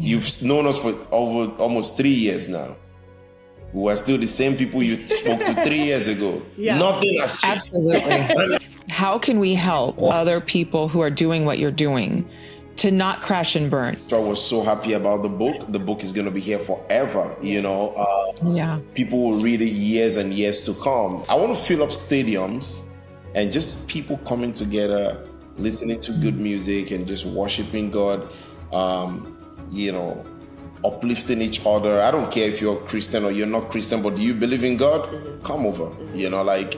You've known us for over almost 3 years now. We are still the same people you spoke to 3 years ago. Yeah. Nothing has changed. Absolutely. How can we help other people who are doing what you're doing to not crash and burn? So I was so happy about the book. The book is going to be here forever, you know. People will read it years and years to come. I want to fill up stadiums and just people coming together, listening to good music and just worshiping God, you know, uplifting each other. I don't care if you're Christian or you're not Christian, but do you believe in God? Come over. You know, like,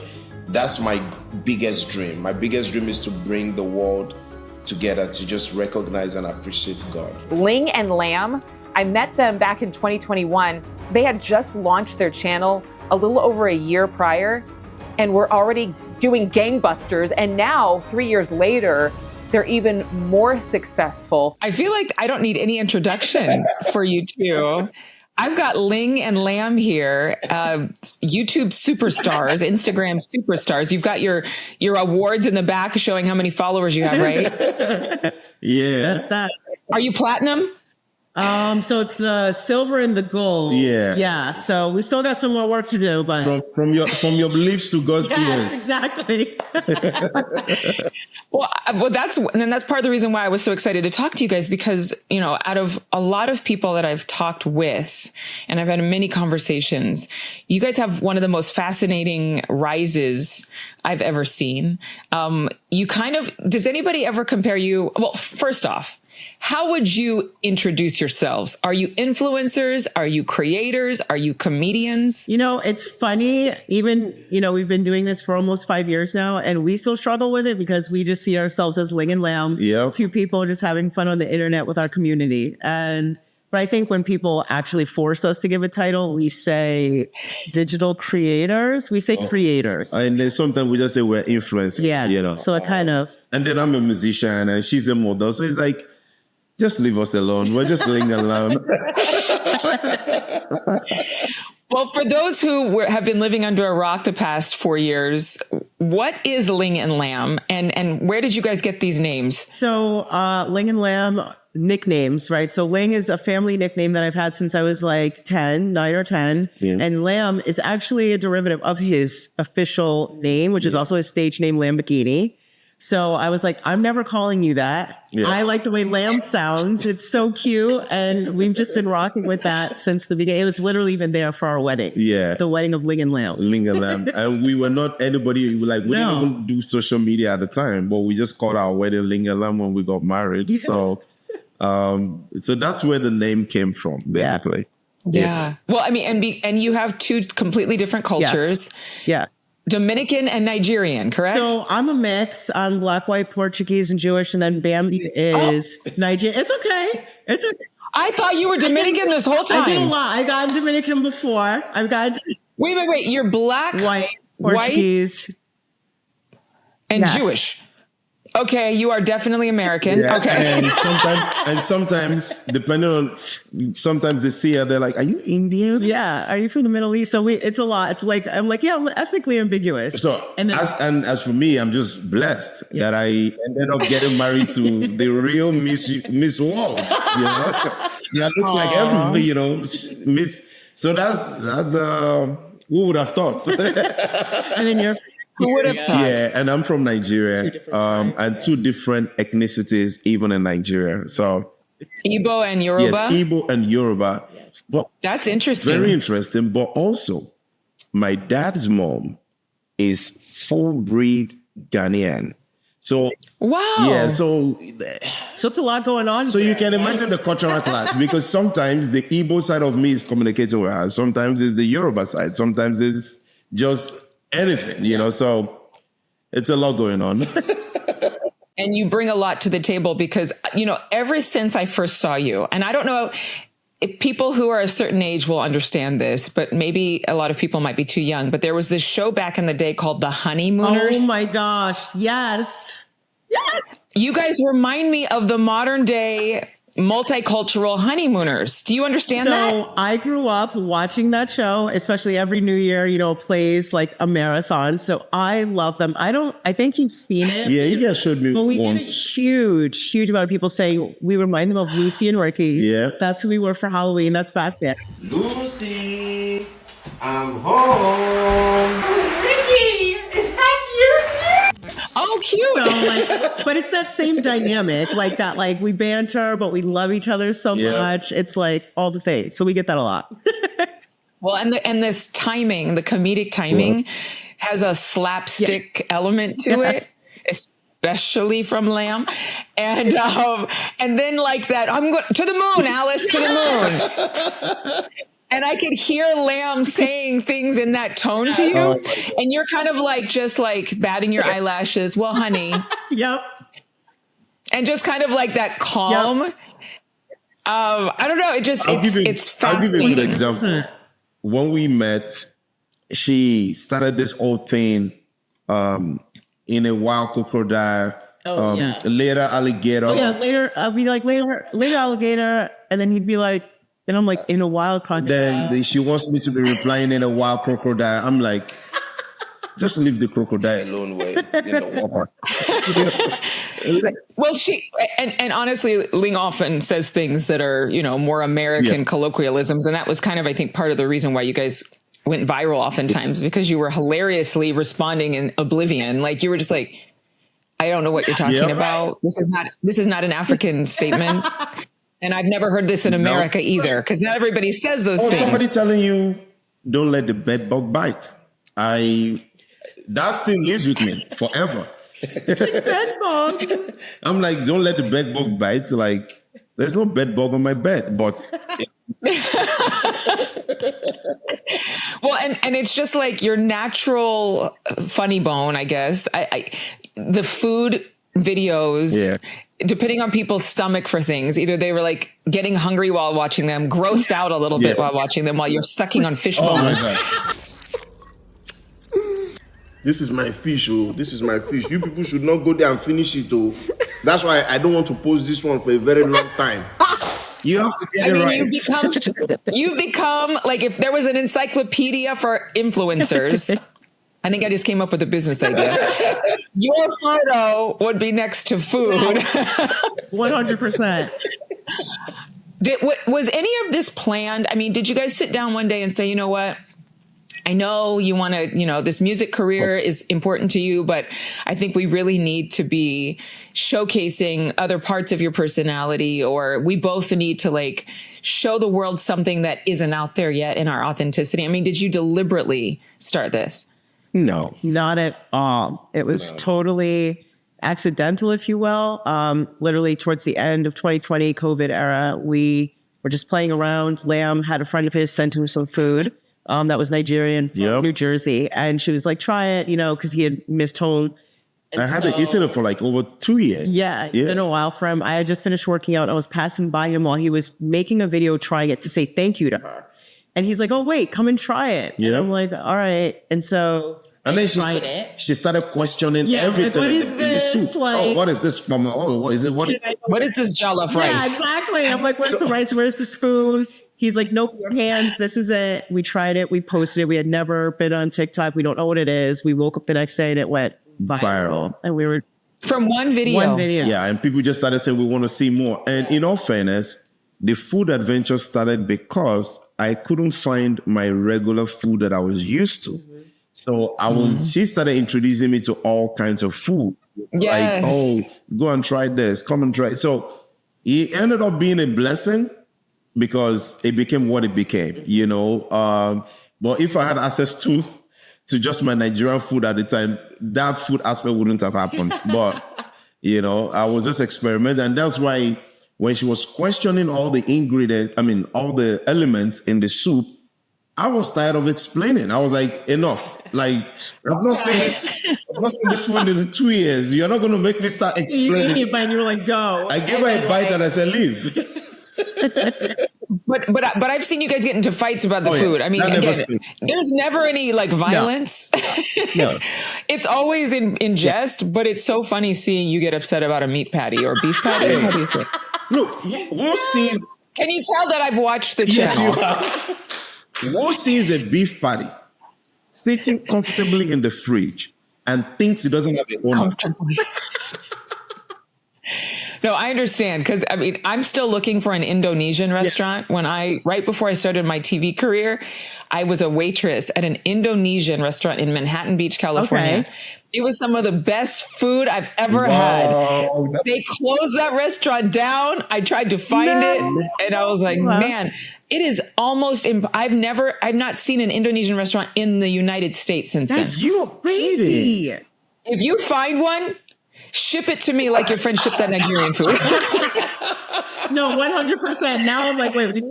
that's my biggest dream. My biggest dream is to bring the world together to just recognize and appreciate God. Ling and Lamb, I met them back in 2021. They had just launched their channel a little over a year prior and were already doing gangbusters. And now, 3 years later, they're even more successful. I feel like I don't need any introduction for you two. I've got Ling and Lamb here, YouTube superstars, Instagram superstars. You've got your awards in the back showing how many followers you have, right? Yeah. That's that. Are you platinum? So it's the silver and the gold. Yeah. Yeah. So we still got some more work to do, but from your lips to God's ears. Exactly. Well, that's part of the reason why I was so excited to talk to you guys, because, you know, out of a lot of people that I've talked with, and I've had many conversations, you guys have one of the most fascinating rises I've ever seen. Does anybody ever compare you? Well, first off, how would you introduce yourselves? Are you influencers? Are you creators? Are you comedians? You know, it's funny. Even, you know, we've been doing this for almost 5 years now, and we still struggle with it because we just see ourselves as Ling and Lamb, two people just having fun on the internet with our community. But I think when people actually force us to give a title, we say digital creators. We say creators. And then sometimes we just say we're influencers. Yeah. You know. So it kind of. And then I'm a musician and she's a model. So it's like, just leave us alone. We're just Ling and Lamb. Well, for those who have been living under a rock the past 4 years, what is Ling and Lamb, and where did you guys get these names? So Ling and Lamb nicknames, right? So Ling is a family nickname that I've had since I was like 9 or 10. Yeah. And Lamb is actually a derivative of his official name, which is also his stage name, Lamborghini. So I was like, I'm never calling you that. Yeah. I like the way Lamb sounds. It's so cute. And we've just been rocking with that since the beginning. It was literally even there for our wedding. Yeah. The wedding of Ling and Lamb. Ling and Lamb. And we were not anybody, like, we didn't even do social media at the time, but we just called our wedding Ling and Lamb when we got married. Yeah. So that's where the name came from, basically. Yeah. Well, I mean, and you have two completely different cultures. Yes. Yeah. Dominican and Nigerian, correct? So I'm a mix. I'm Black, white, Portuguese, and Jewish, and then Bambi is Nigerian. It's okay. It's okay. I thought you were Dominican this whole time. I did a lot. I got Dominican before. I've got. Wait. You're Black, white, Portuguese, and Jewish. Okay, you are definitely American. Yeah, okay. And sometimes, depending on, sometimes they see it, they're like, "Are you Indian? Yeah. Are you from the Middle East?" So it's a lot. It's like, I'm like, yeah, I'm ethnically ambiguous. So, as for me, I'm just blessed that I ended up getting married to the real Miss World. You know, that looks like everybody, you know, Miss. So that's who would have thought? And then you're. Who would have thought? Yeah, and I'm from Nigeria, and two different ethnicities, even in Nigeria. So Igbo and Yoruba? Yes, Igbo and Yoruba. But that's interesting. Very interesting. But also, my dad's mom is full breed Ghanaian. So wow. Yeah, so it's a lot going on. So you can imagine the cultural clash, because sometimes the Igbo side of me is communicating with her. Sometimes it's the Yoruba side. Sometimes it's just anything, you know, so it's a lot going on. And you bring a lot to the table because, you know, ever since I first saw you, and I don't know if people who are a certain age will understand this, but maybe a lot of people might be too young, but there was this show back in the day called The Honeymooners. Oh my gosh. Yes. Yes. You guys remind me of the modern day multicultural honeymooners. Do you understand that? So I grew up watching that show, especially every New Year, plays like a marathon. So I love them. I think you've seen it. Yeah, you guys showed me But we once. get a huge amount of people saying we remind them of Lucy and Ricky. Yeah. That's who we were for Halloween. That's back then. Lucy, I'm home. Ricky, is that you? Oh, cute. But it's that same dynamic, like that, like we banter, but we love each other so much. It's like all the things. So we get that a lot. Well, and this timing, the comedic timing has a slapstick element to it, especially from Lamb. And then like that, I'm going to the moon, Alice, to the moon. And I could hear Lamb saying things in that tone to you. And you're kind of like, just like batting your eyelashes. Well, honey. Yep. And just kind of like that calm. Yep. I don't know. It's fascinating. I'll give you a good example. When we met, she started this whole thing in a wild crocodile, later alligator. Oh, yeah, later, I'll be like, later alligator. And then he'd be like, and I'm like, in a wild crocodile. Then she wants me to be replying in a wild crocodile. I'm like, just leave the crocodile alone. Well, she and honestly, Ling often says things that are, more American colloquialisms. And that was kind of, I think, part of the reason why you guys went viral oftentimes, because you were hilariously responding in oblivion. Like you were just like, I don't know what you're talking about. This is not an African statement. And I've never heard this in America either, because not everybody says those things. Somebody telling you, don't let the bed bug bite. That still lives with me forever. It's like bed bug. I'm like, don't let the bed bug bite. Like, there's no bed bug on my bed, but. Well, and it's just like your natural funny bone, I guess. The food videos, depending on people's stomach for things, either they were like getting hungry while watching them, grossed out a little bit while watching them, while you're sucking on fish bones. Oh my God. This is my fish, this is my fish. You people should not go there and finish it, That's why I don't want to post this one for a very long time. You have to get it right. You become like, if there was an encyclopedia for influencers, I think I just came up with a business idea. Your photo would be next to food. 100%. Was any of this planned? I mean, did you guys sit down one day and say, you know what? I know you want to, this music career is important to you, but I think we really need to be showcasing other parts of your personality, or we both need to like show the world something that isn't out there yet in our authenticity. I mean, did you deliberately start this? No, not at all. It was totally accidental, if you will. Literally towards the end of 2020 COVID era, we were just playing around. Lamb had a friend of his sent him some food. That was Nigerian from New Jersey. And she was like, try it, because he had missed home. I hadn't eaten it for like over 2 years. Yeah, it's been a while for him. I had just finished working out. I was passing by him while he was making a video trying it to say thank you to her. And he's like, oh, wait, come and try it. Yeah. And I'm like, all right. And so then she started questioning everything. Like, what is this? Like, what is this? Mama? Oh, what is it? What is this jollof rice? Yeah, exactly. I'm like, where's the rice? Where's the spoon? He's like, nope, your hands. This is it. We tried it. We posted it. We had never been on TikTok. We don't know what it is. We woke up the next day and it went viral. And we were from one video. Yeah. And people just started saying, we want to see more. And in all fairness, the food adventure started because I couldn't find my regular food that I was used to. Mm-hmm. So she started introducing me to all kinds of food. Yes. Like, oh, go and try this. Come and try it. So it ended up being a blessing because it became what it became, But if I had access to just my Nigerian food at the time, that food aspect wouldn't have happened. But, I was just experimenting. And that's why when she was questioning all the ingredients, all the elements in the soup, I was tired of explaining. I was like, enough. Like, I've not seen this food in 2 years. You're not going to make me start explaining. You gave me a bite and you were like, go. I gave her a bite and I said, leave. But I've seen you guys get into fights about the food. I mean, again, there's never any like violence. No. It's always in jest, but it's so funny seeing you get upset about a meat patty or beef patty. How do you say it? Look, who sees? Can you tell that I've watched the Yes, channel? you have. Who sees a beef patty sitting comfortably in the fridge and thinks it doesn't have a owner? No, I understand, because I mean, I'm still looking for an Indonesian restaurant. Right before I started my TV career, I was a waitress at an Indonesian restaurant in Manhattan Beach, California. Okay. It was some of the best food I've ever had. They closed that restaurant down. I tried to find it, and I was like, man, it is almost. I've not seen an Indonesian restaurant in the United States since then. You're crazy. If you find one, ship it to me like your friend shipped that Nigerian food. No, 100%. Now I'm like, wait.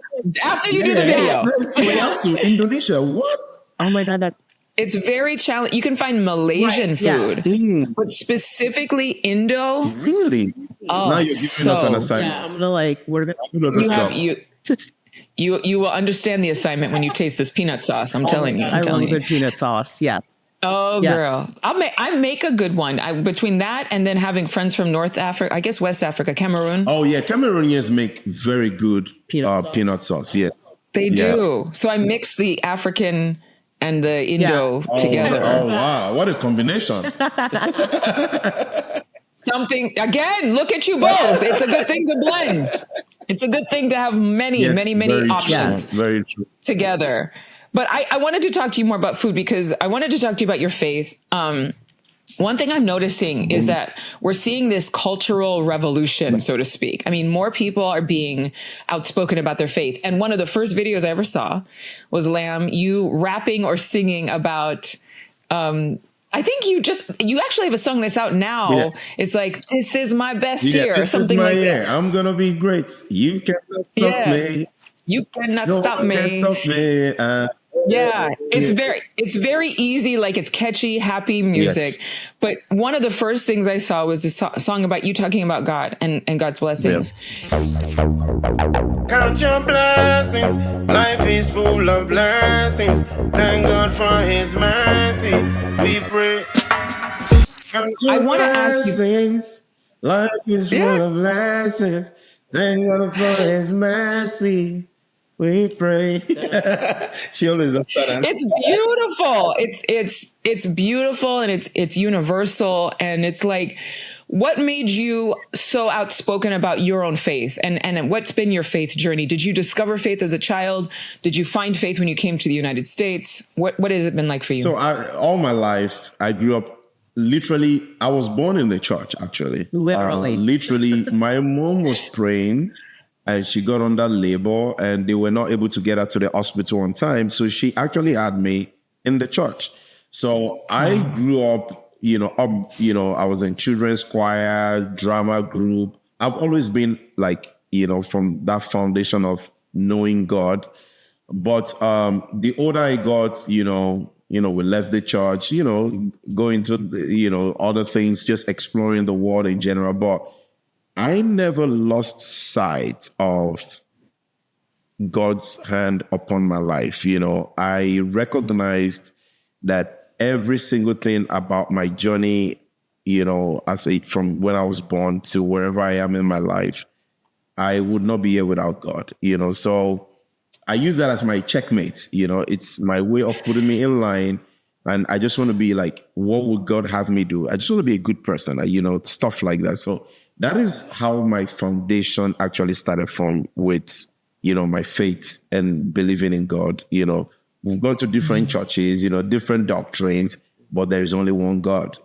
After you do the video. Way out to Indonesia. What? Oh my God. It's very challenging. You can find Malaysian food, Yes. but specifically Indo. Really? Oh, Now you're giving us an assignment. Yeah, I'm gonna like, we're gonna. You will understand the assignment when you taste this peanut sauce. I'm telling you. I love good peanut sauce. Yes. Oh, girl. I make a good one. Between that and then having friends from North Africa, I guess West Africa, Cameroon. Oh, yeah. Cameroonians make very good peanut sauce. Yes. They do. So I mix the African and the Indo together. Oh, wow. What a combination. Something, again, look at you both. It's a good thing to blend. It's a good thing to have many options together. But I wanted to talk to you more about food, because I wanted to talk to you about your faith. One thing I'm noticing is that we're seeing this cultural revolution, so to speak. I mean, more people are being outspoken about their faith. And one of the first videos I ever saw was, Lamb, you rapping or singing about, I think you actually have a song that's out now. Yeah. It's like, this is my best year, or something like that. I'm going to be great. You cannot stop me. You cannot stop me. Stop me. It's very easy. Like, it's catchy, happy music. Yes. But one of the first things I saw was this song about you talking about God and God's blessings. Count your blessings. Life is full of blessings. Thank God for his mercy. We pray. I want to ask you. Life is full of blessings. Thank God for his mercy. We pray. She always does that. It's beautiful. It's beautiful, and it's universal. And it's like, what made you so outspoken about your own faith? And what's been your faith journey? Did you discover faith as a child? Did you find faith when you came to the United States? What has it been like for you? So all my life, I grew up. Literally, I was born in the church, actually. Literally, my mom was praying and she got under labor and they were not able to get her to the hospital on time. So she actually had me in the church. So I grew up, I was in children's choir, drama group. I've always been like, from that foundation of knowing God. But the older I got, we left the church, going to, other things, just exploring the world in general. But I never lost sight of God's hand upon my life. I recognized that every single thing about my journey, from when I was born to wherever I am in my life, I would not be here without God, so I use that as my checkmate. It's my way of putting me in line. And I just want to be like, what would God have me do? I just want to be a good person, stuff like that. So that is how my foundation actually started from, with, my faith and believing in God. We've gone to different churches, different doctrines, but there is only one God,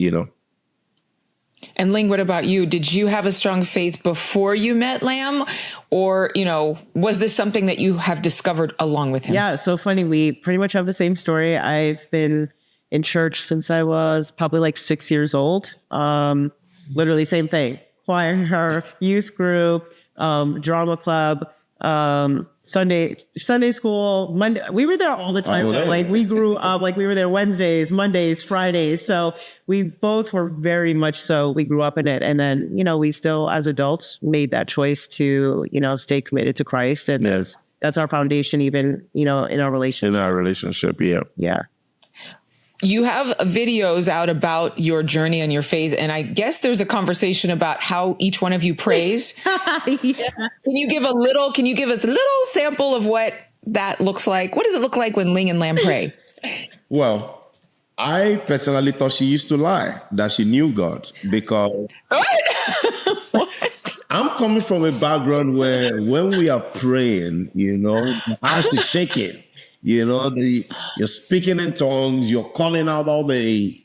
And Ling, what about you? Did you have a strong faith before you met Lamb? Or, was this something that you have discovered along with him? Yeah, so funny. We pretty much have the same story. I've been in church since I was probably like 6 years old. Literally same thing. Choir, youth group, drama club, Sunday school, Monday. We were there all the time. Like, we grew up, like, we were there Wednesdays, Mondays, Fridays. So we both were very much so. We grew up in it. And then, we still, as adults, made that choice to, stay committed to Christ. And that's our foundation, even, in our relationship. In our relationship, yeah. Yeah. You have videos out about your journey and your faith, and I guess there's a conversation about how each one of you prays. Yeah. Can you give us a little sample of what that looks like? What does it look like when Ling and Lamb pray? Well, I personally thought she used to lie, that she knew God, because What? I'm coming from a background where when we are praying, the house is shaking. You're speaking in tongues, you're calling out all the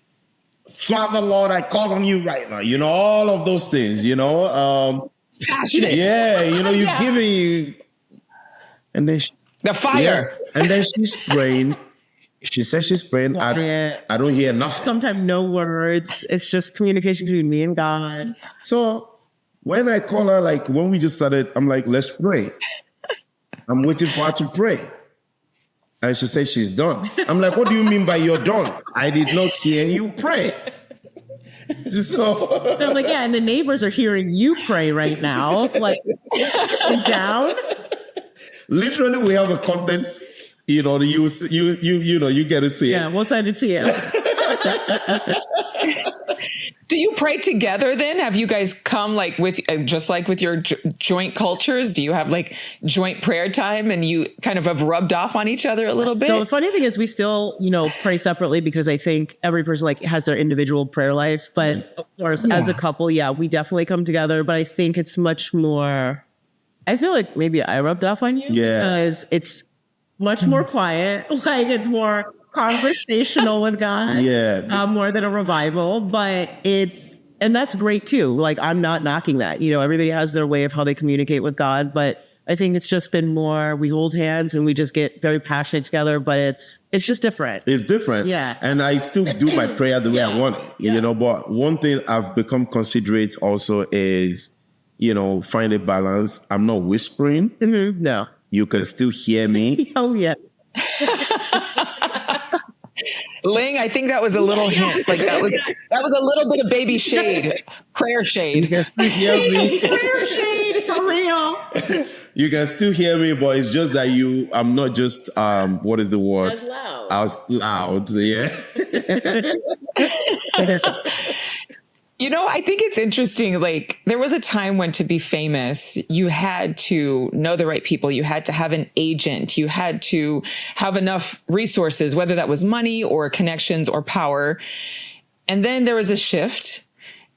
Father, Lord, I call on you right now. All of those things, It's passionate. Yeah, you're giving, and then The fire. yes, and then she's praying. She says she's praying. I don't hear nothing. Sometimes no words. It's just communication between me and God. So when I call her, like when we just started, I'm like, let's pray. I'm waiting for her to pray. And she said she's done. I'm like, what do you mean by you're done? I did not hear you pray. So I'm like, yeah, and the neighbors are hearing you pray right now. Like, down. Literally, we have a contents. You get to see it. Yeah, we'll send it to you. Do you pray together then? Have you guys come like with just like with your joint cultures? Do you have like joint prayer time and you kind of have rubbed off on each other a little bit? So the funny thing is we still, pray separately because I think every person like has their individual prayer life. But of course, as a couple, we definitely come together. But I think it's much more, I feel like maybe I rubbed off on you. Yeah. Because it's much more quiet. Like it's more conversational with God. Yeah. More than a revival. But and that's great too. Like I'm not knocking that. Everybody has their way of how they communicate with God. But I think it's just been more, we hold hands and we just get very passionate together, but it's just different. It's different. Yeah. And I still do my prayer the way I want it, but one thing I've become considerate also is, find a balance. I'm not whispering. Mm-hmm. No. You can still hear me. Oh, yeah. Ling, I think that was a little hint. Like that was a little bit of baby shade, prayer shade. You can still hear me. Prayer shade, for real. You can still hear me, but it's just that I'm not just, what is the word? As loud. As loud, yeah. I think it's interesting. Like there was a time when to be famous, you had to know the right people. You had to have an agent. You had to have enough resources, whether that was money or connections or power. And then there was a shift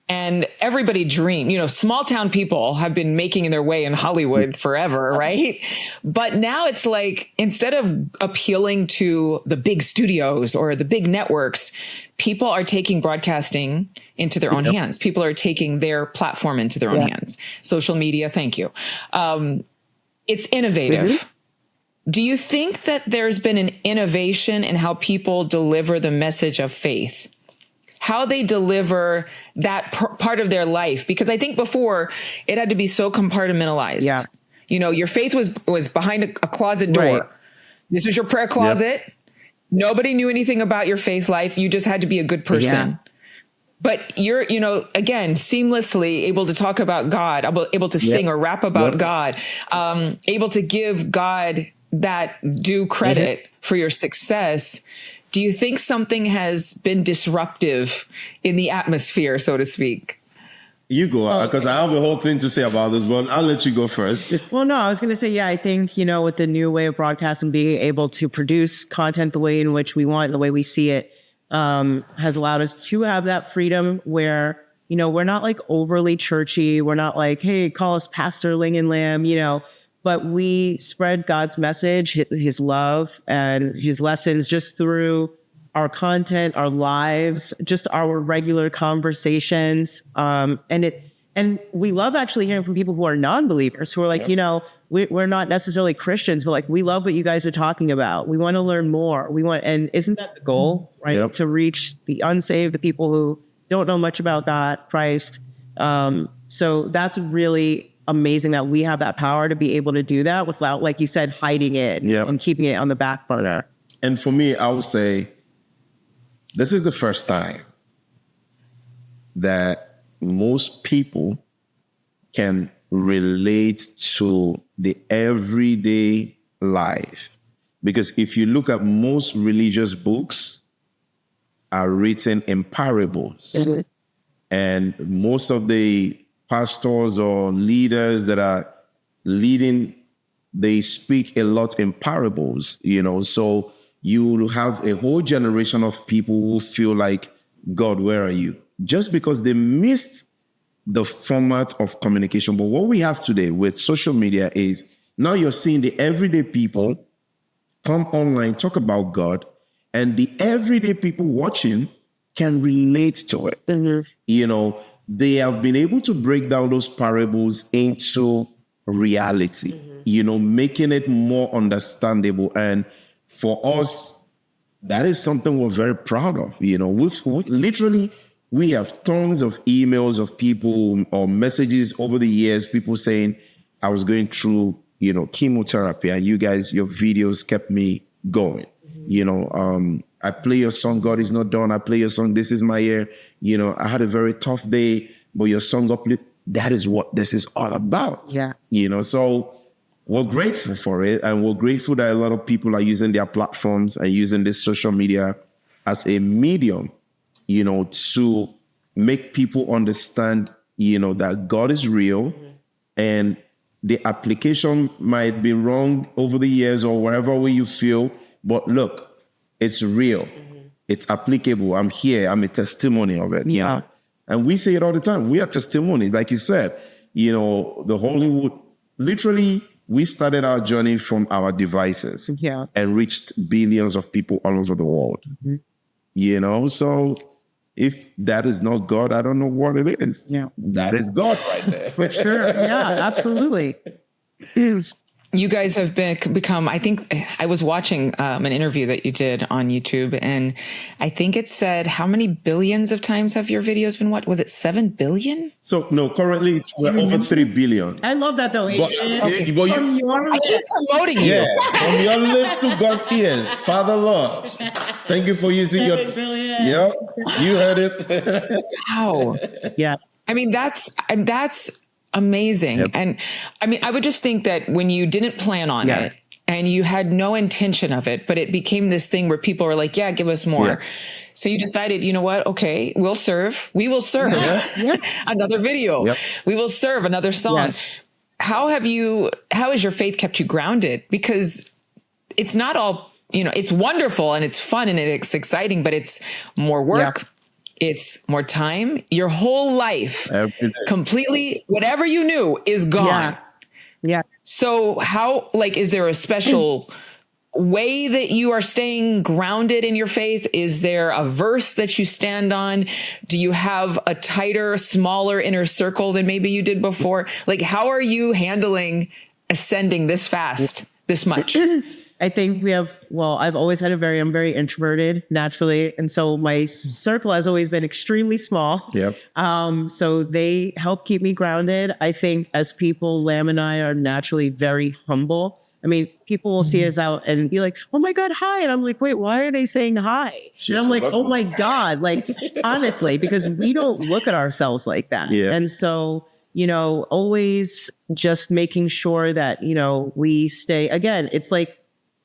and everybody dreamed, small town people have been making their way in Hollywood forever, right? But now it's like, instead of appealing to the big studios or the big networks, people are taking broadcasting into their own hands. People are taking their platform into their own hands. Social media, thank you. It's innovative. Mm-hmm. Do you think that there's been an innovation in how people deliver the message of faith? How they deliver that part of their life? Because I think before it had to be so compartmentalized. Yeah. Your faith was behind a closet door. Right. This was your prayer closet. Yep. Nobody knew anything about your faith life. You just had to be a good person. Yeah. But you're, again, seamlessly able to talk about God, able to sing or rap about God, able to give God that due credit for your success. Do you think something has been disruptive in the atmosphere, so to speak? You go, because I have a whole thing to say about this, but I'll let you go first. Well, no, I was going to say, I think, with the new way of broadcasting, being able to produce content the way in which we want, the way we see it, has allowed us to have that freedom where, we're not like overly churchy. We're not like, hey, call us Pastor Ling and Lamb, but we spread God's message, his love and his lessons just through our content, our lives, just our regular conversations. And we love actually hearing from people who are non-believers who are like, we're not necessarily Christians, but like, we love what you guys are talking about. We want to learn more. And isn't that the goal, right? Yep. To reach the unsaved, the people who don't know much about God, Christ. So that's really amazing that we have that power to be able to do that without, like you said, hiding it and keeping it on the back burner. And for me, I would say this is the first time that most people can relate to the everyday life. Because if you look at most religious books, are written in parables. Mm-hmm. And most of the pastors or leaders that are leading, they speak a lot in parables, so you have a whole generation of people who feel like, God, where are you? Just because they missed the format of communication. But what we have today with social media is now you're seeing the everyday people come online, talk about God, and the everyday people watching can relate to it. Mm-hmm. They have been able to break down those parables into reality, making it more understandable. And for us, that is something we're very proud of. We have tons of emails of people or messages over the years, people saying, I was going through, chemotherapy, and you guys, your videos kept me going. Mm-hmm. I play your song, God is not done. I play your song, This Is My Year. I had a very tough day, but your song uplift. That is what this is all about. Yeah. So we're grateful for it. And we're grateful that a lot of people are using their platforms and using this social media as a medium, to make people understand, that God is real. Mm-hmm. And the application might be wrong over the years or wherever way you feel. But look, it's real. Mm-hmm. It's applicable. I'm here. I'm a testimony of it. Yeah. And we say it all the time. We are testimonies. Like you said, the Hollywood, literally, we started our journey from our devices and reached billions of people all over the world. Mm-hmm. So if that is not God, I don't know what it is. Yeah. That is God right there. For sure. Yeah, absolutely. You guys have become, I think I was watching an interview that you did on YouTube, and I think it said, how many billions of times have your videos been watched? Was it 7 billion? So no, currently we're over 3 billion. I love that though. I keep promoting you. Yeah, from your lips to God's ears. Father Lord, thank you for using 7 billion. Yeah, you heard it. Wow. Yeah. I mean, that's amazing. Yep. And I mean, I would just think that when you didn't plan on it and you had no intention of it, but it became this thing where people were like, yeah, give us more. Yes. So you decided, you know what? Okay, we will serve another video. Yep. We will serve another song. Yes. How has your faith kept you grounded? Because it's not all, it's wonderful and it's fun and it's exciting, but it's more work. Yeah. It's more time. Your whole life, completely, whatever you knew is gone. Yeah. So how, is there a special way that you are staying grounded in your faith? Is there a verse that you stand on? Do you have a tighter, smaller inner circle than maybe you did before? How are you handling ascending this fast, this much? I think I've always had I'm very introverted naturally. And so my circle has always been extremely small. Yep. So they help keep me grounded. I think as people, Lamb and I are naturally very humble. I mean, people will see us out and be like, oh my God, hi. And I'm like, wait, why are they saying hi? And I'm like, oh my God, honestly, because we don't look at ourselves like that. Yeah. And so, always just making sure that, we stay, again,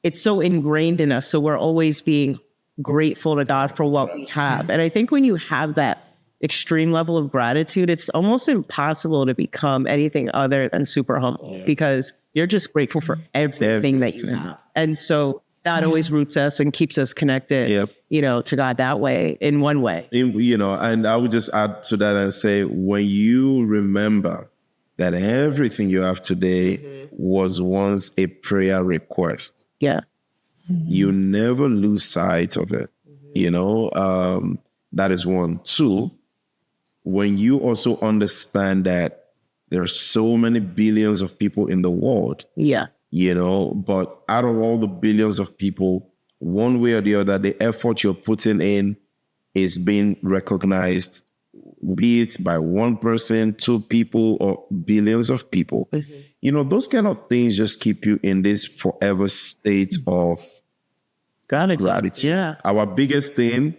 it's so ingrained in us. So we're always being grateful to God for what we have. And I think when you have that extreme level of gratitude, it's almost impossible to become anything other than super humble because you're just grateful for everything that you have. And so that always roots us and keeps us connected, to God that way, in one way. And I would just add to that and say, when you remember that everything you have today was once a prayer request. Yeah. You never lose sight of it. That is one. Two, when you also understand that there are so many billions of people in the world. Yeah. But out of all the billions of people, one way or the other, the effort you're putting in is being recognized, be it by one person, two people, or billions of people. Mm-hmm. Those kind of things just keep you in this forever state of gratitude. Yeah. Our biggest thing,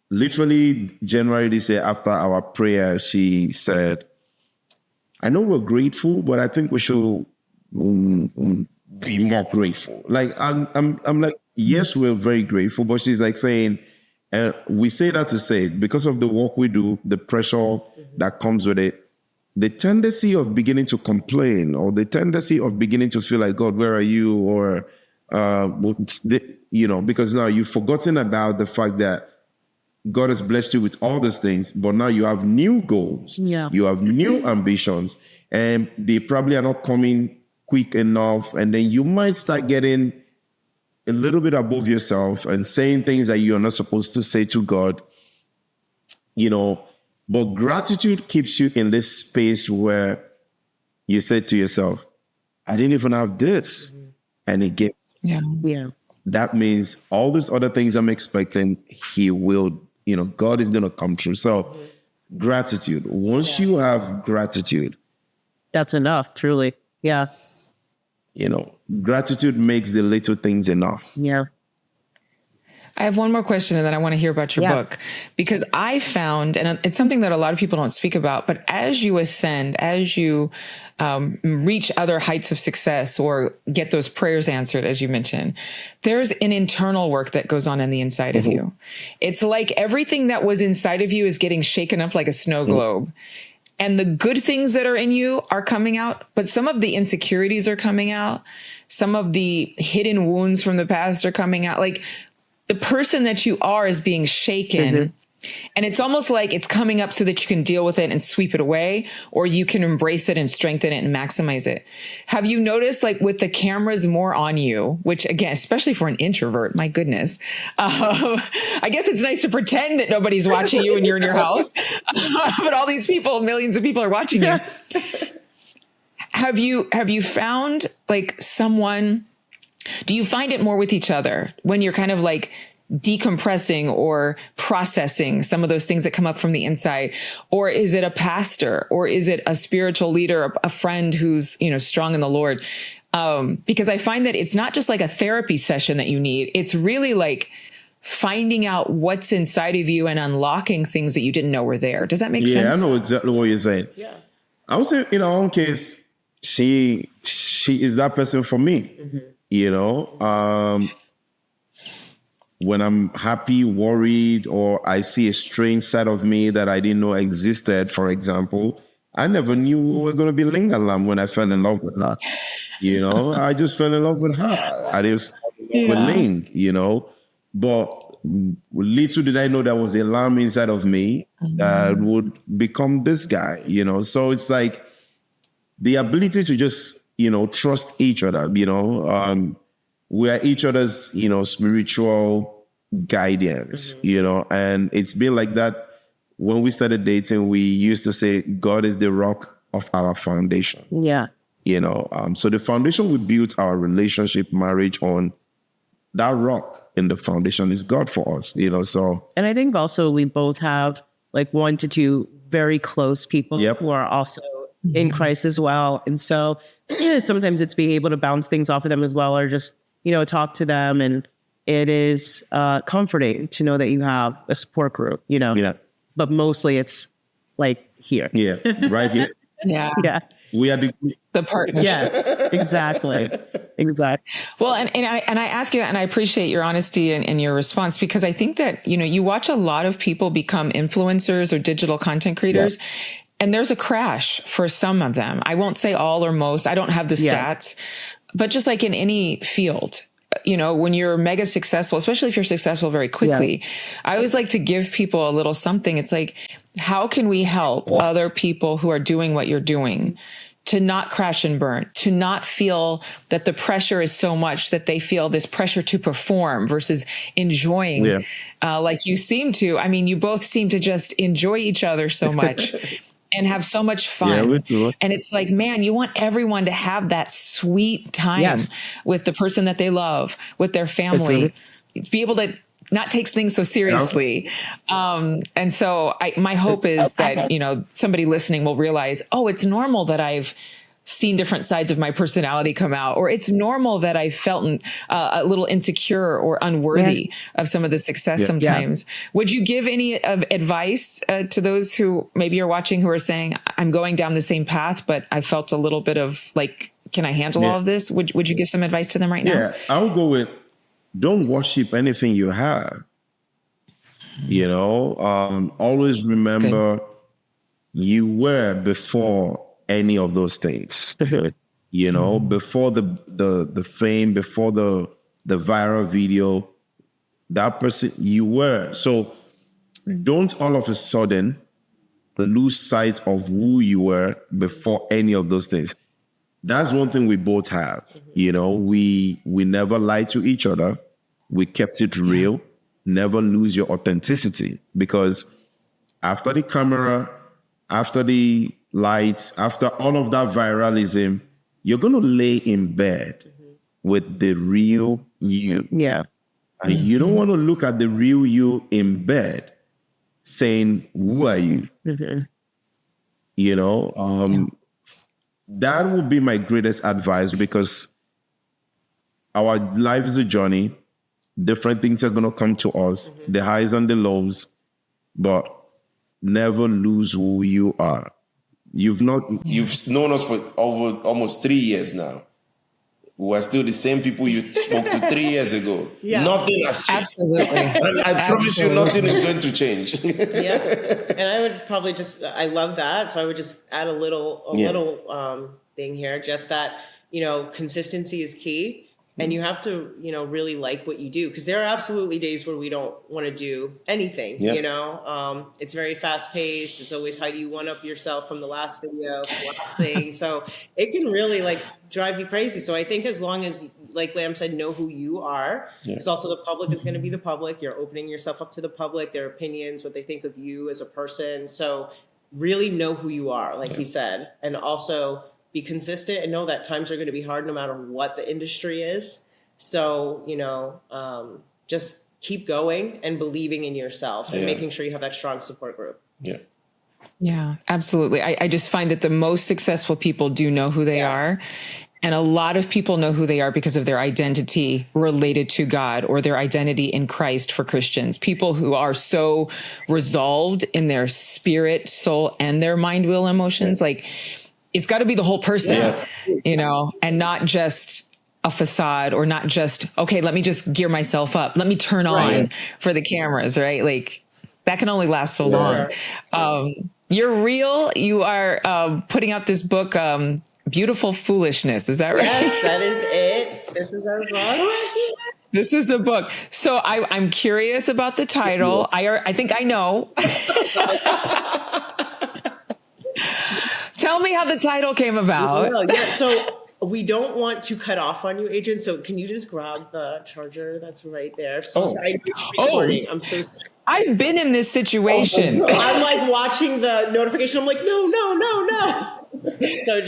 literally January this year, after our prayer, she said, I know we're grateful, but I think we should be more grateful. I'm like, yes, we're very grateful, but she's like saying, And we say that to say, because of the work we do, the pressure that comes with it, the tendency of beginning to complain, or the tendency of beginning to feel like, God, where are you? Or, because now you've forgotten about the fact that God has blessed you with all these things, but now you have new goals. Yeah. You have new ambitions, and they probably are not coming quick enough. And then you might start getting a little bit above yourself and saying things that you're not supposed to say to God, but gratitude keeps you in this space where you say to yourself, I didn't even have this. And it gets, Yeah. that means all these other things I'm expecting, he will, God is going to come through. So gratitude, once you have gratitude, That's enough, truly. Yeah. Gratitude makes the little things enough. Yeah. I have one more question, and then I want to hear about your book, because I found, and it's something that a lot of people don't speak about, but as you ascend, as you reach other heights of success or get those prayers answered, as you mentioned, there's an internal work that goes on the inside of you. It's like everything that was inside of you is getting shaken up like a snow globe. And the good things that are in you are coming out, but some of the insecurities are coming out. Some of the hidden wounds from the past are coming out. Like, the person that you are is being shaken, and it's almost like it's coming up so that you can deal with it and sweep it away, or you can embrace it and strengthen it and maximize it. Have you noticed, like, with the cameras more on you, which again, especially for an introvert, my goodness, I guess it's nice to pretend that nobody's watching you and you're in your house, but all these people, millions of people are watching you. Have you found, like, someone? Do you find it more with each other when you're kind of like decompressing or processing some of those things that come up from the inside? Or is it a pastor, or is it a spiritual leader, a friend who's, strong in the Lord? Because I find that it's not just like a therapy session that you need. It's really like finding out what's inside of you and unlocking things that you didn't know were there. Does that make sense? Yeah, I know exactly what you're saying. Yeah. I would say in our own case, she is that person for me. When I'm happy, worried, or I see a strange side of me that I didn't know existed, for example, I never knew we were going to be Ling and Lamb when I fell in love with her. I just fell in love with her. I didn't fall in love with Ling, but little did I know there was a lamb inside of me that would become this guy, So it's like the ability to just, trust each other, we are each other's, spiritual guidance, and it's been like that. When we started dating, we used to say, God is the rock of our foundation. Yeah. So the foundation we built our relationship, marriage on, that rock in the foundation is God for us, so. And I think also we both have like 1 to 2 very close people who are also in Christ as well. And so sometimes it's being able to bounce things off of them as well, or just, talk to them. And it is comforting to know that you have a support group, Yeah. But mostly it's like here. Yeah, right here. Yeah. We are the partnership. Yes, exactly. Exactly. Well, and I ask you, and I appreciate your honesty and your response, because I think that, you watch a lot of people become influencers or digital content creators. Yeah. And there's a crash for some of them. I won't say all or most. I don't have the stats, but just like in any field, when you're mega successful, especially if you're successful very quickly, I always like to give people a little something. It's like, how can we help other people who are doing what you're doing to not crash and burn, to not feel that the pressure is so much that they feel this pressure to perform versus enjoying, like you seem to. I mean, you both seem to just enjoy each other so much. And have so much fun. And it's like, man, you want everyone to have that sweet time with the person that they love, with their family, be able to not take things so seriously. And so my hope is that, somebody listening will realize, oh, it's normal that I've seen different sides of my personality come out, or it's normal that I felt a little insecure or unworthy of some of the success sometimes. Would you give any advice to those who maybe are watching who are saying, I'm going down the same path, but I felt a little bit of like, can I handle all of this? Would you give some advice to them right now? Yeah, I would go with, don't worship anything you have. You know, always remember you were before any of those things. You know, before the fame, before the viral video, that person you were. So don't all of a sudden lose sight of who you were before any of those things. That's one thing we both have. You know, we never lied to each other. We kept it real. Never lose your authenticity, because after the camera, after the lights, after all of that viralism, you're going to lay in bed with the real you. Yeah. And you don't want to look at the real you in bed saying, who are you? You know, that would be my greatest advice, because our life is a journey. Different things are going to come to us, the highs and the lows, but never lose who you are. You've known us for over almost 3 years now. We're still the same people you spoke to 3 years ago. Yeah. Nothing has changed. Absolutely. And I promise you, nothing is going to change. Yeah. And I would probably I love that. So I would just add a little thing here, just that, you know, consistency is key. And you have to, you know, really like what you do, because there are absolutely days where we don't want to do anything, you know. It's very fast paced. It's always, how do you one up yourself from the last video, the last thing. So it can really like drive you crazy. So I think as long as, like Lamb said, know who you are, because also the public is going to be the public. You're opening yourself up to the public, their opinions, what they think of you as a person. So really know who you are, like he said, and also be consistent and know that times are going to be hard no matter what the industry is. So, you know, just keep going and believing in yourself and making sure you have that strong support group. Yeah, absolutely. I just find that the most successful people do know who they are. And a lot of people know who they are because of their identity related to God, or their identity in Christ for Christians. People who are so resolved in their spirit, soul, and their mind, will, emotions. Like, it's got to be the whole person, you know, and not just a facade, or not just, okay, let me just gear myself up. Let me turn on for the cameras, right? Like, that can only last so long. You're real. You are putting out this book, Beautiful Foolishness. Is that right? Yes, that is it. This is our book. This is the book. So I'm curious about the title. I think I know. Tell me how the title came about. So we don't want to cut off on you, Adrian. So can you just grab the charger that's right there? So sorry. I'm so sorry. I've been in this situation. I'm like watching the notification. I'm like, no. So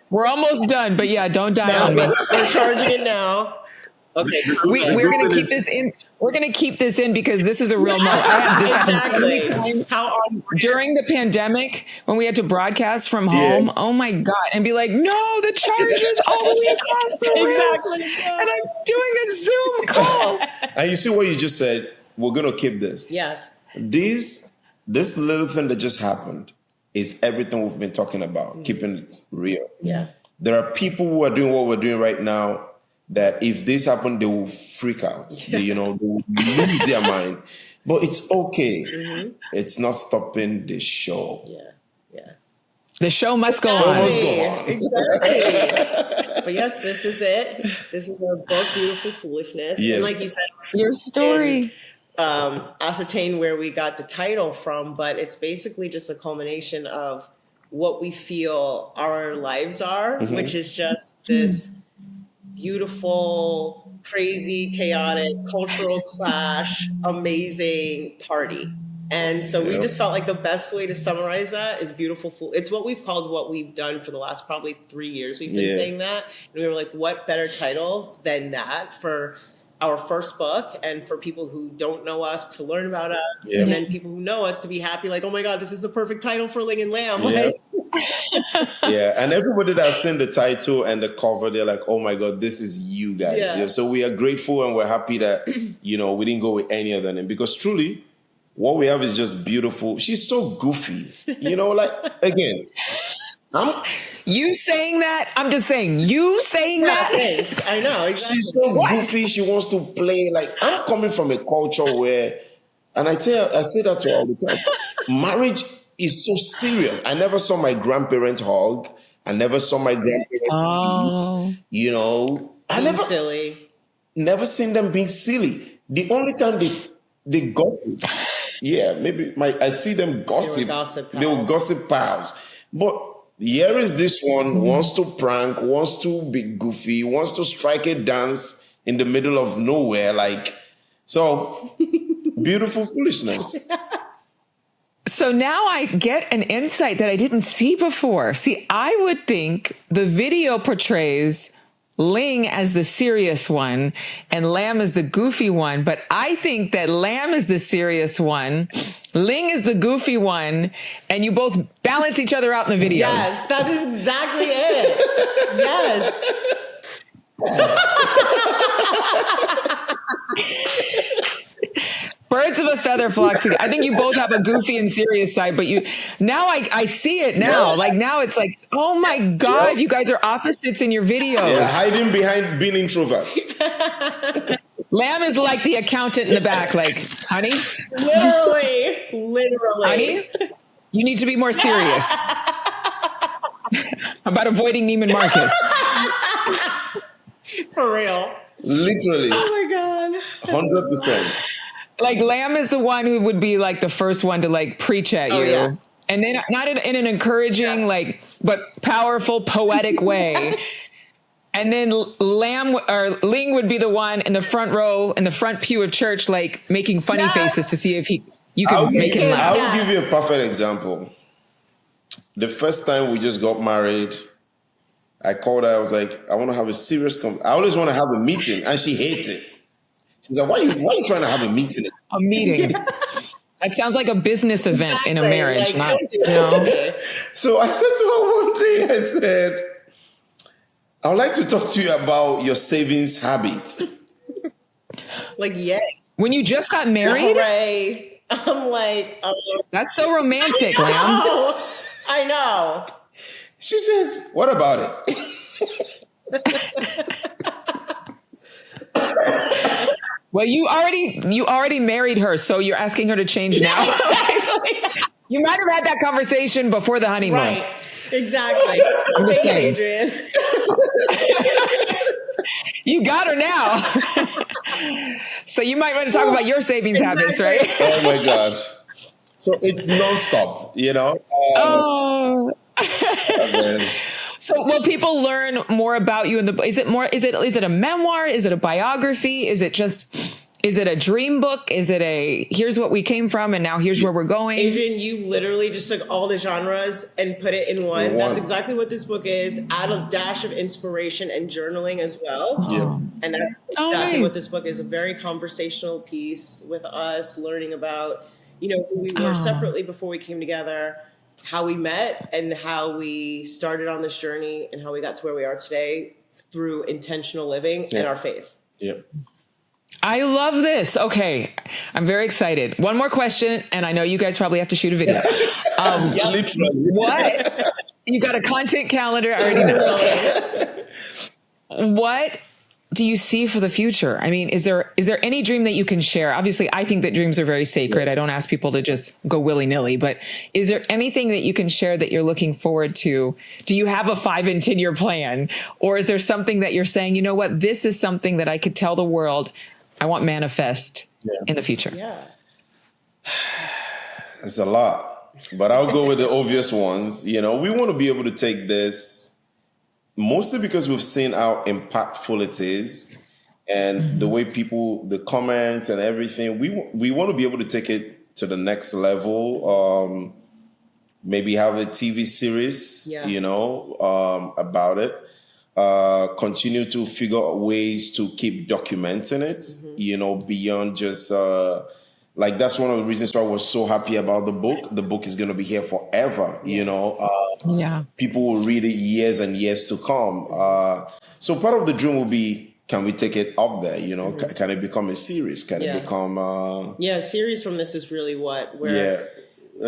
we're almost done, but yeah, don't die on me. We're charging it now. Okay. We're going to keep this in. We're going to keep this in because this is a real moment. I had this happen so many times during the pandemic when we had to broadcast from home. Oh my God. And be like, no, the charger's all the way across the room. Exactly. And I'm doing a Zoom call. And you see what you just said? We're going to keep this. Yes. This little thing that just happened is everything we've been talking about, keeping it real. Yeah. There are people who are doing what we're doing right now that if this happened, they will freak out. They will lose their mind. But it's okay. It's not stopping the show. Yeah. The show must go on. Exactly. But yes, this is it. This is our book, Beautiful Foolishness. Yes. And like you said, your story. Ascertain where we got the title from, but it's basically just a culmination of what we feel our lives are, which is just this beautiful, crazy, chaotic, cultural clash, amazing party. And so we just felt like the best way to summarize that is Beautiful Fool. It's what we've called what we've done for the last probably 3 years. We've been saying that. And we were like, what better title than that for our first book, and for people who don't know us to learn about us, and then people who know us to be happy, like, oh my God, this is the perfect title for Ling and Lamb. And everybody that's seen the title and the cover, they're like, oh my God, this is you guys. So we are grateful and we're happy that, we didn't go with any other name, because truly what we have is just beautiful. She's so goofy, like, again, you saying that? I'm just saying, you saying that? Thanks. I know. Exactly. She's so goofy. She wants to play. Like, I'm coming from a culture where And I say that to her all the time. Marriage is so serious. I never saw my grandparents hug. I never saw my grandparents kiss. You know, I never seen them being silly. The only time they gossip, maybe I see them gossip. They will gossip pals. But here is this one wants to prank, wants to be goofy, wants to strike a dance in the middle of nowhere, so beautiful foolishness. So now I get an insight that I didn't see before. See, I would think the video portrays Ling as the serious one and Lamb as the goofy one, but I think that Lamb is the serious one, Ling is the goofy one, and you both balance each other out in the videos. Yes, that is exactly it. Yes. Birds of a feather flock together. I think you both have a goofy and serious side, but now I see it now. Like now it's like, oh my God, you guys are opposites in your videos. Yeah, hiding behind being introvert. Lamb is like the accountant in the back, like, honey, literally, honey, you need to be more serious about avoiding Neiman Marcus. For real. Literally. Oh my God. 100%. Like Lamb is the one who would be like the first one to like preach at you. Yeah. And then not in an encouraging, but powerful, poetic way. And then Ling would be the one in the front row, in the front pew of church, like making funny faces to see if you can make him laugh. I will give you a perfect example. The first time we just got married, I called her. I was like, I want to have a serious I always want to have a meeting, and she hates it. She's like, why are you trying to have a meeting? A meeting. That sounds like a business event in a marriage. So I said to her one day, I said, I would like to talk to you about your savings habits. When you just got married? Right. I'm like, that's so romantic, Lamb. I know. She says, what about it? Well, you already married her, so you're asking her to change now. You might have had that conversation before the honeymoon. Right. Exactly. I'm just saying. Adrian. You got her now. So you might want to talk about your savings habits, right? Oh my gosh. So it's nonstop, you know? So will people learn more about you in the, is it a memoir? Is it a biography? Is it a dream book? Is it here's what we came from and now here's where we're going? Adrian, you literally just took all the genres and put it in one. That's exactly what this book is. Add a dash of inspiration and journaling as well. Yeah. And that's exactly what this book is. A very conversational piece with us learning about, who we were separately before we came together, how we met and how we started on this journey and how we got to where we are today through intentional living and our faith. Yeah. I love this. Okay. I'm very excited. One more question. And I know you guys probably have to shoot a video. Literally. What? You got a content calendar. I already know. What do you see for the future? I mean, is there any dream that you can share? Obviously, I think that dreams are very sacred. I don't ask people to just go willy-nilly, but is there anything that you can share that you're looking forward to? Do you have a 5 and 10 year plan? Or is there something that you're saying, you know what, this is something that I could tell the world I want manifest in the future? Yeah. It's a lot, but I'll go with the obvious ones. We want to be able to take this mostly because we've seen how impactful it is and the way people, the comments and everything, we want to be able to take it to the next level. Maybe have a TV series, about it. Continue to figure out ways to keep documenting it, beyond just, that's one of the reasons why I was so happy about the book. The book is going to be here forever, People will read it years and years to come. So part of the dream will be, can we take it up there? Can it become a series? Can it become... a series from this is really what we're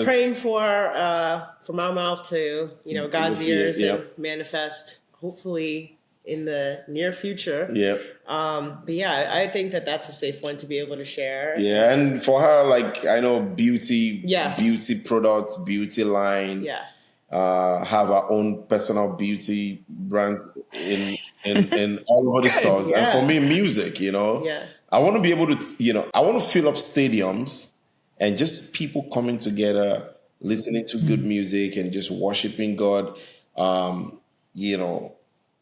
praying for, from our mouth to, God's ears and manifest, hopefully in the near future. Yeah. But yeah, I think that that's a safe one to be able to share. Yeah, and for her, like I know beauty, Yes. beauty products, beauty line. Yeah. Have our own personal beauty brands in all over the stores. Yeah. And for me, music, you know, Yeah. I want to be able to, you know, I want to fill up stadiums and just people coming together, listening to good music and just worshiping God, you know,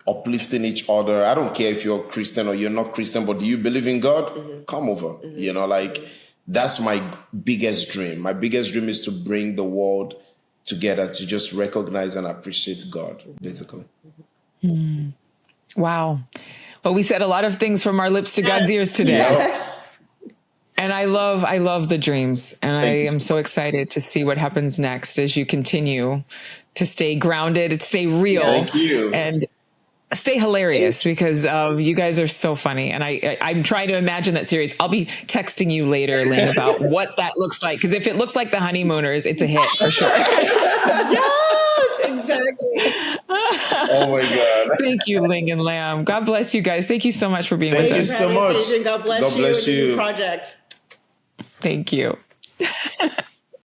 uplifting each other. I don't care if you're Christian or you're not Christian, but do you believe in God? Come over. You know, like that's my biggest dream. My biggest dream is to bring the world together to just recognize and appreciate God, basically. Wow. Well, we said a lot of things from our lips to God's ears today. Yes. And I love the dreams. And I am so excited to see what happens next as you continue to stay grounded, stay real. Thank you. And stay hilarious because you guys are so funny. And I'm trying to imagine that series. I'll be texting you later, Ling, about what that looks like. Because if it looks like The Honeymooners, it's a hit for sure. Yes, exactly. Oh my God. Thank you, Ling and Lamb. God bless you guys. Thank you so much for being with Thank you us. so much. God bless God bless you. And you. your new project. Thank you.